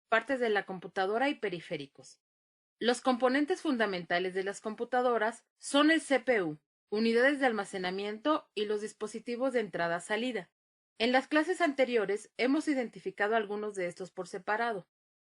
partes de la computadora y periféricos. Los componentes fundamentales de las computadoras son el CPU, unidades de almacenamiento y los dispositivos de entrada-salida. En las clases anteriores hemos identificado algunos de estos por separado.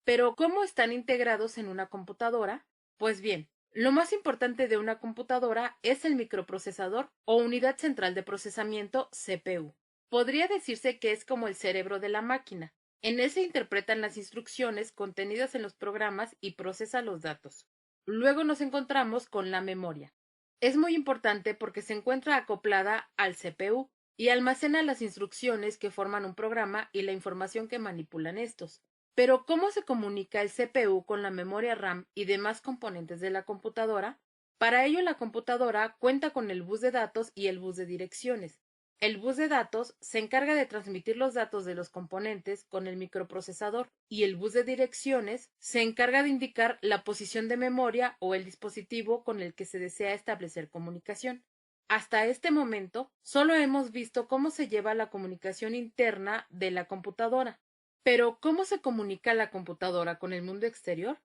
Pero ¿cómo están integrados en una computadora? Pues bien, lo más importante de una computadora es el microprocesador o unidad central de procesamiento CPU. Podría decirse que es como el cerebro de la máquina. En él se interpretan las instrucciones contenidas en los programas y procesa los datos. Luego nos encontramos con la memoria. Es muy importante porque se encuentra acoplada al CPU y almacena las instrucciones que forman un programa y la información que manipulan estos. Pero ¿cómo se comunica el CPU con la memoria RAM y demás componentes de la computadora? Para ello la computadora cuenta con el bus de datos y el bus de direcciones. El bus de datos se encarga de transmitir los datos de los componentes con el microprocesador y el bus de direcciones se encarga de indicar la posición de memoria o el dispositivo con el que se desea establecer comunicación. Hasta este momento, solo hemos visto cómo se lleva la comunicación interna de la computadora. Pero, ¿cómo se comunica la computadora con el mundo exterior?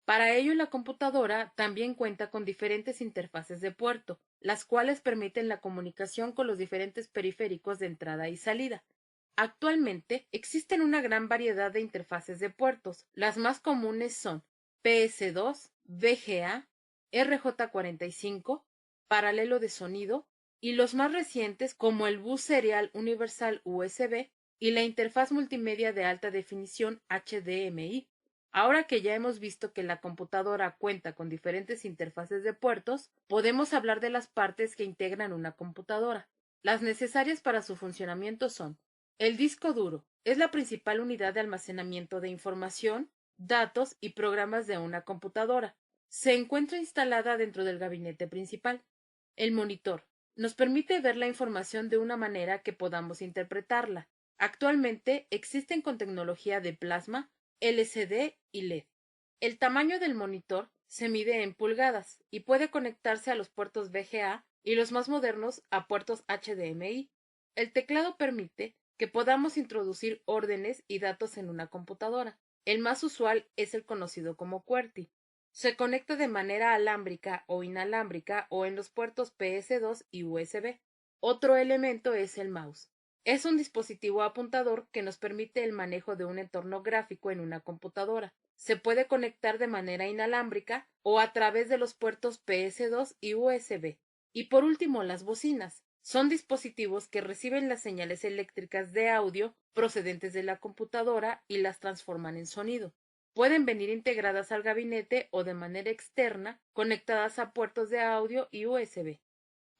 Para ello, la computadora también cuenta con diferentes interfaces de puerto, las cuales permiten la comunicación con los diferentes periféricos de entrada y salida. Actualmente existen una gran variedad de interfaces de puertos. Las más comunes son PS2, VGA, RJ45, paralelo de sonido, y los más recientes como el bus serial universal USB y la interfaz multimedia de alta definición HDMI. Ahora que ya hemos visto que la computadora cuenta con diferentes interfaces de puertos, podemos hablar de las partes que integran una computadora. Las necesarias para su funcionamiento son: el disco duro es la principal unidad de almacenamiento de información, datos y programas de una computadora. Se encuentra instalada dentro del gabinete principal. El monitor nos permite ver la información de una manera que podamos interpretarla. Actualmente existen con tecnología de plasma, LCD y LED. El tamaño del monitor se mide en pulgadas y puede conectarse a los puertos VGA y los más modernos a puertos HDMI. El teclado permite que podamos introducir órdenes y datos en una computadora. El más usual es el conocido como QWERTY. Se conecta de manera alámbrica o inalámbrica o en los puertos PS2 y USB. Otro elemento es el mouse. Es un dispositivo apuntador que nos permite el manejo de un entorno gráfico en una computadora. Se puede conectar de manera inalámbrica o a través de los puertos PS2 y USB. Y por último, las bocinas. Son dispositivos que reciben las señales eléctricas de audio procedentes de la computadora y las transforman en sonido. Pueden venir integradas al gabinete o de manera externa, conectadas a puertos de audio y USB.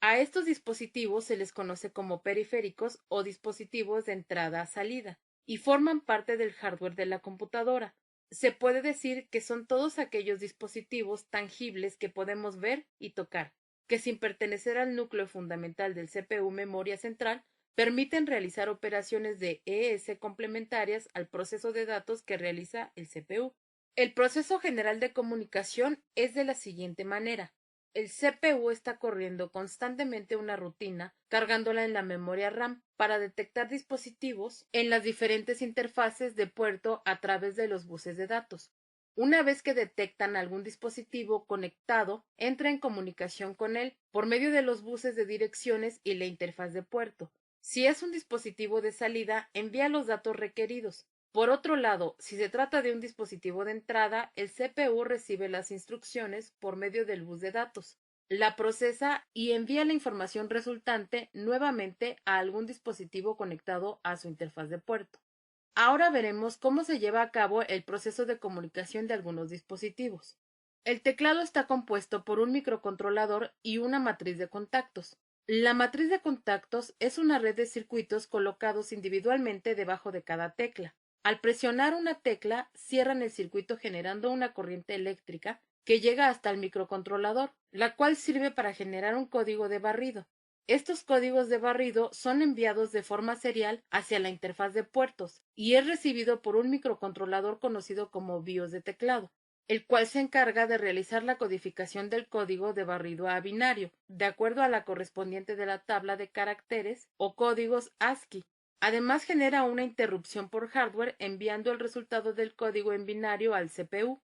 A estos dispositivos se les conoce como periféricos o dispositivos de entrada-salida y forman parte del hardware de la computadora. Se puede decir que son todos aquellos dispositivos tangibles que podemos ver y tocar, que sin pertenecer al núcleo fundamental del CPU memoria central, permiten realizar operaciones de ES complementarias al proceso de datos que realiza el CPU. El proceso general de comunicación es de la siguiente manera. El CPU está corriendo constantemente una rutina, cargándola en la memoria RAM para detectar dispositivos en las diferentes interfaces de puerto a través de los buses de datos. Una vez que detectan algún dispositivo conectado, entra en comunicación con él por medio de los buses de direcciones y la interfaz de puerto. Si es un dispositivo de salida, envía los datos requeridos. Por otro lado, si se trata de un dispositivo de entrada, el CPU recibe las instrucciones por medio del bus de datos, la procesa y envía la información resultante nuevamente a algún dispositivo conectado a su interfaz de puerto. Ahora veremos cómo se lleva a cabo el proceso de comunicación de algunos dispositivos. El teclado está compuesto por un microcontrolador y una matriz de contactos. La matriz de contactos es una red de circuitos colocados individualmente debajo de cada tecla. Al presionar una tecla, cierran el circuito generando una corriente eléctrica que llega hasta el microcontrolador, la cual sirve para generar un código de barrido. Estos códigos de barrido son enviados de forma serial hacia la interfaz de puertos y es recibido por un microcontrolador conocido como BIOS de teclado, el cual se encarga de realizar la codificación del código de barrido a binario, de acuerdo a la correspondiente de la tabla de caracteres o códigos ASCII. Además, genera una interrupción por hardware enviando el resultado del código en binario al CPU.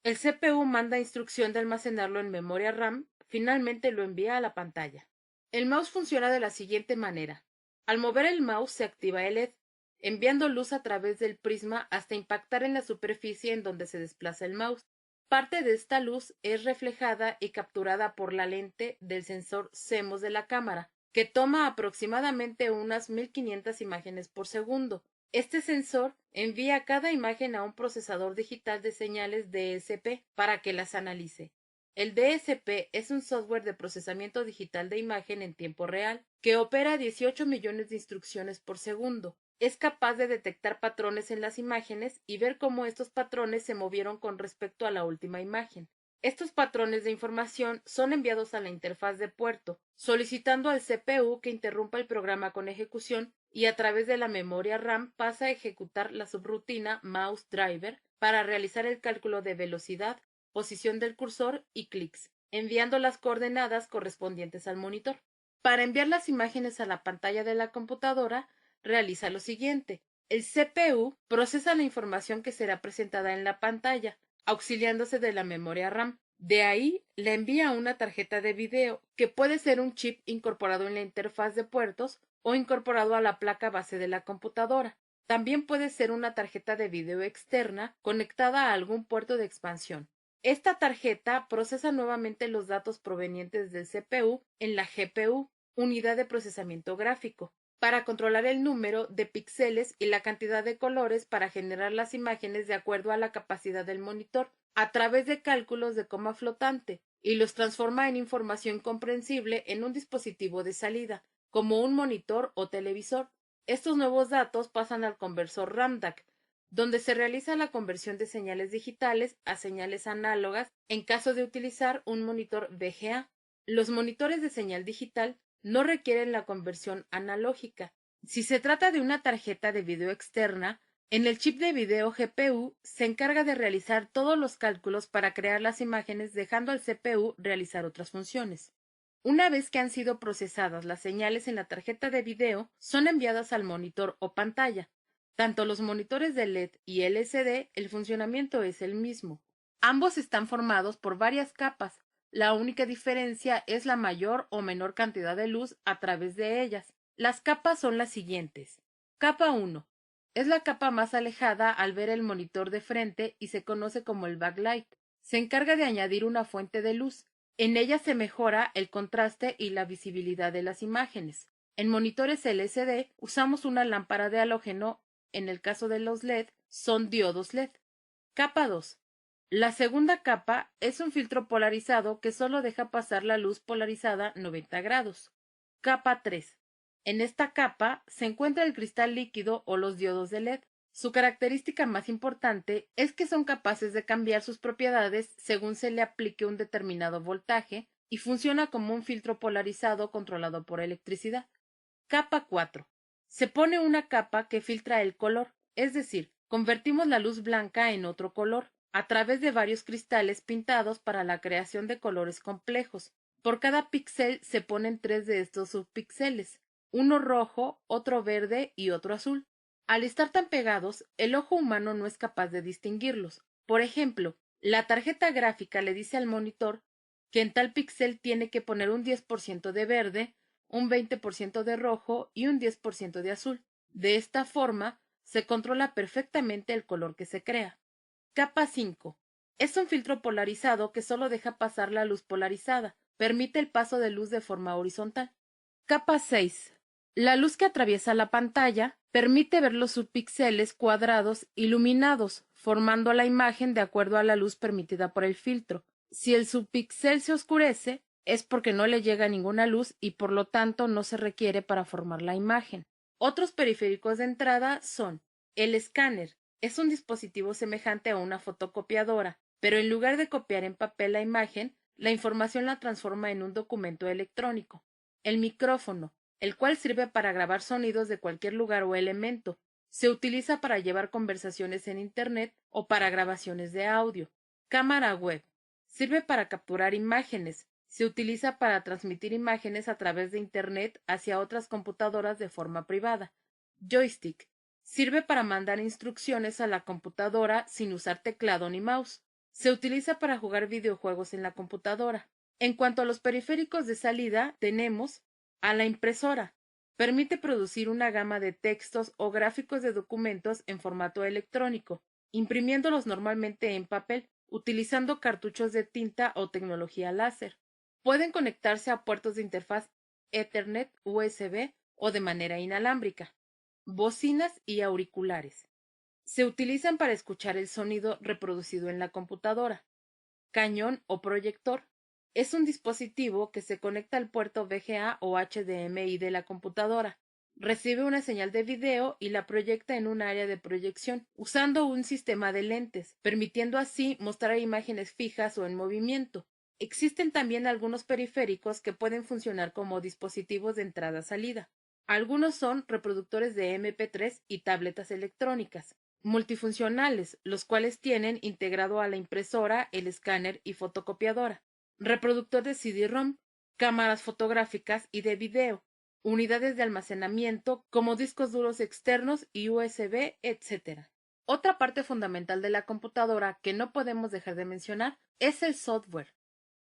El CPU manda instrucción de almacenarlo en memoria RAM, finalmente lo envía a la pantalla. El mouse funciona de la siguiente manera. Al mover el mouse se activa el LED, enviando luz a través del prisma hasta impactar en la superficie en donde se desplaza el mouse. Parte de esta luz es reflejada y capturada por la lente del sensor CMOS de la cámara, que toma aproximadamente unas 1500 imágenes por segundo. Este sensor envía cada imagen a un procesador digital de señales DSP para que las analice. El DSP es un software de procesamiento digital de imagen en tiempo real que opera 18 millones de instrucciones por segundo. Es capaz de detectar patrones en las imágenes y ver cómo estos patrones se movieron con respecto a la última imagen. Estos patrones de información son enviados a la interfaz de puerto, solicitando al CPU que interrumpa el programa con ejecución y a través de la memoria RAM pasa a ejecutar la subrutina mouse driver para realizar el cálculo de velocidad, posición del cursor y clics, enviando las coordenadas correspondientes al monitor. Para enviar las imágenes a la pantalla de la computadora, realiza lo siguiente. El CPU procesa la información que será presentada en la pantalla, auxiliándose de la memoria RAM. De ahí le envía una tarjeta de video, que puede ser un chip incorporado en la interfaz de puertos o incorporado a la placa base de la computadora. También puede ser una tarjeta de video externa conectada a algún puerto de expansión. Esta tarjeta procesa nuevamente los datos provenientes del CPU en la GPU, unidad de procesamiento gráfico, para controlar el número de píxeles y la cantidad de colores para generar las imágenes de acuerdo a la capacidad del monitor, a través de cálculos de coma flotante, y los transforma en información comprensible en un dispositivo de salida, como un monitor o televisor. Estos nuevos datos pasan al conversor RAM-DAC, donde se realiza la conversión de señales digitales a señales análogas en caso de utilizar un monitor VGA. Los monitores de señal digital no requieren la conversión analógica. Si se trata de una tarjeta de video externa, en el chip de video GPU se encarga de realizar todos los cálculos para crear las imágenes, dejando al CPU realizar otras funciones. Una vez que han sido procesadas las señales en la tarjeta de video, son enviadas al monitor o pantalla. Tanto los monitores de LED y LCD, el funcionamiento es el mismo. Ambos están formados por varias capas. La única diferencia es la mayor o menor cantidad de luz a través de ellas. Las capas son las siguientes. Capa 1. Es la capa más alejada al ver el monitor de frente y se conoce como el backlight. Se encarga de añadir una fuente de luz. En ella se mejora el contraste y la visibilidad de las imágenes. En monitores LCD usamos una lámpara de halógeno. En el caso de los LED, son diodos LED. Capa 2. La segunda capa es un filtro polarizado que solo deja pasar la luz polarizada 90 grados. Capa 3. En esta capa se encuentra el cristal líquido o los diodos de LED. Su característica más importante es que son capaces de cambiar sus propiedades según se le aplique un determinado voltaje y funciona como un filtro polarizado controlado por electricidad. Capa 4. Se pone una capa que filtra el color, es decir, convertimos la luz blanca en otro color, a través de varios cristales pintados para la creación de colores complejos. Por cada píxel se ponen 3 de estos subpíxeles, uno rojo, otro verde y otro azul. Al estar tan pegados, el ojo humano no es capaz de distinguirlos. Por ejemplo, la tarjeta gráfica le dice al monitor que en tal píxel tiene que poner un 10% de verde, un 20% de rojo y un 10% de azul. De esta forma, se controla perfectamente el color que se crea. Capa 5. Es un filtro polarizado que solo deja pasar la luz polarizada. Permite el paso de luz de forma horizontal. Capa 6. La luz que atraviesa la pantalla permite ver los subpíxeles cuadrados iluminados, formando la imagen de acuerdo a la luz permitida por el filtro. Si el subpíxel se oscurece, es porque no le llega ninguna luz y por lo tanto no se requiere para formar la imagen. Otros periféricos de entrada son el escáner. Es un dispositivo semejante a una fotocopiadora, pero en lugar de copiar en papel la imagen, la información la transforma en un documento electrónico. El micrófono, el cual sirve para grabar sonidos de cualquier lugar o elemento. Se utiliza para llevar conversaciones en Internet o para grabaciones de audio. Cámara web. Sirve para capturar imágenes. Se utiliza para transmitir imágenes a través de Internet hacia otras computadoras de forma privada. Joystick. Sirve para mandar instrucciones a la computadora sin usar teclado ni mouse. Se utiliza para jugar videojuegos en la computadora. En cuanto a los periféricos de salida, tenemos a la impresora. Permite producir una gama de textos o gráficos de documentos en formato electrónico, imprimiéndolos normalmente en papel, utilizando cartuchos de tinta o tecnología láser. Pueden conectarse a puertos de interfaz Ethernet, USB o de manera inalámbrica. Bocinas y auriculares. Se utilizan para escuchar el sonido reproducido en la computadora. Cañón o proyector. Es un dispositivo que se conecta al puerto VGA o HDMI de la computadora. Recibe una señal de video y la proyecta en un área de proyección, usando un sistema de lentes, permitiendo así mostrar imágenes fijas o en movimiento. Existen también algunos periféricos que pueden funcionar como dispositivos de entrada-salida. Algunos son reproductores de MP3 y tabletas electrónicas, multifuncionales, los cuales tienen integrado a la impresora, el escáner y fotocopiadora, reproductor de CD-ROM, cámaras fotográficas y de video, unidades de almacenamiento como discos duros externos y USB, etc. Otra parte fundamental de la computadora que no podemos dejar de mencionar es el software.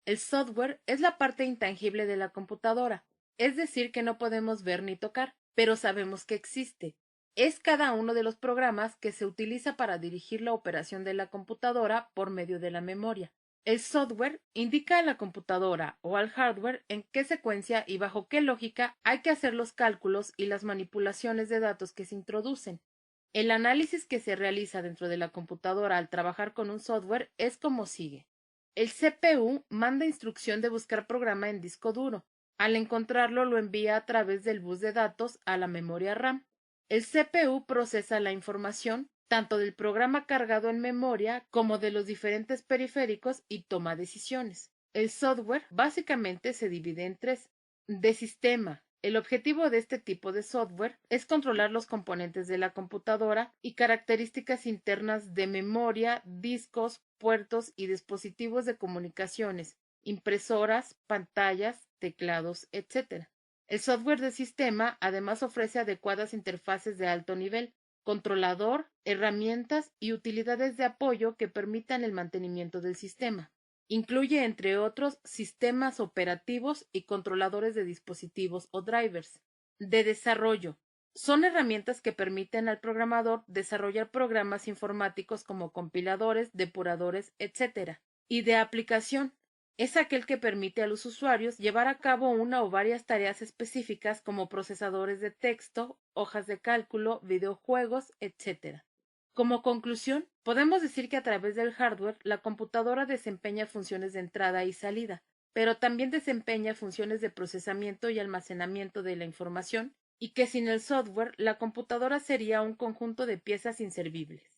El software es la parte intangible de la computadora, es decir, que no podemos ver ni tocar, pero sabemos que existe. Es cada uno de los programas que se utiliza para dirigir la operación de la computadora por medio de la memoria. El software indica a la computadora o al hardware en qué secuencia y bajo qué lógica hay que hacer los cálculos y las manipulaciones de datos que se introducen. El análisis que se realiza dentro de la computadora al trabajar con un software es como sigue. El CPU manda instrucción de buscar programa en disco duro. Al encontrarlo lo envía a través del bus de datos a la memoria RAM. El CPU procesa la información tanto del programa cargado en memoria como de los diferentes periféricos y toma decisiones. El software básicamente se divide en tres. De sistema. El objetivo de este tipo de software es controlar los componentes de la computadora y características internas de memoria, discos, puertos y dispositivos de comunicaciones, impresoras, pantallas, teclados, etc. El software de sistema además ofrece adecuadas interfaces de alto nivel, controlador, herramientas y utilidades de apoyo que permitan el mantenimiento del sistema. Incluye, entre otros, sistemas operativos y controladores de dispositivos o drivers. De desarrollo. Son herramientas que permiten al programador desarrollar programas informáticos como compiladores, depuradores, etc. Y de aplicación. Es aquel que permite a los usuarios llevar a cabo una o varias tareas específicas como procesadores de texto, hojas de cálculo, videojuegos, etc. Como conclusión, podemos decir que a través del hardware la computadora desempeña funciones de entrada y salida, pero también desempeña funciones de procesamiento y almacenamiento de la información, y que sin el software la computadora sería un conjunto de piezas inservibles.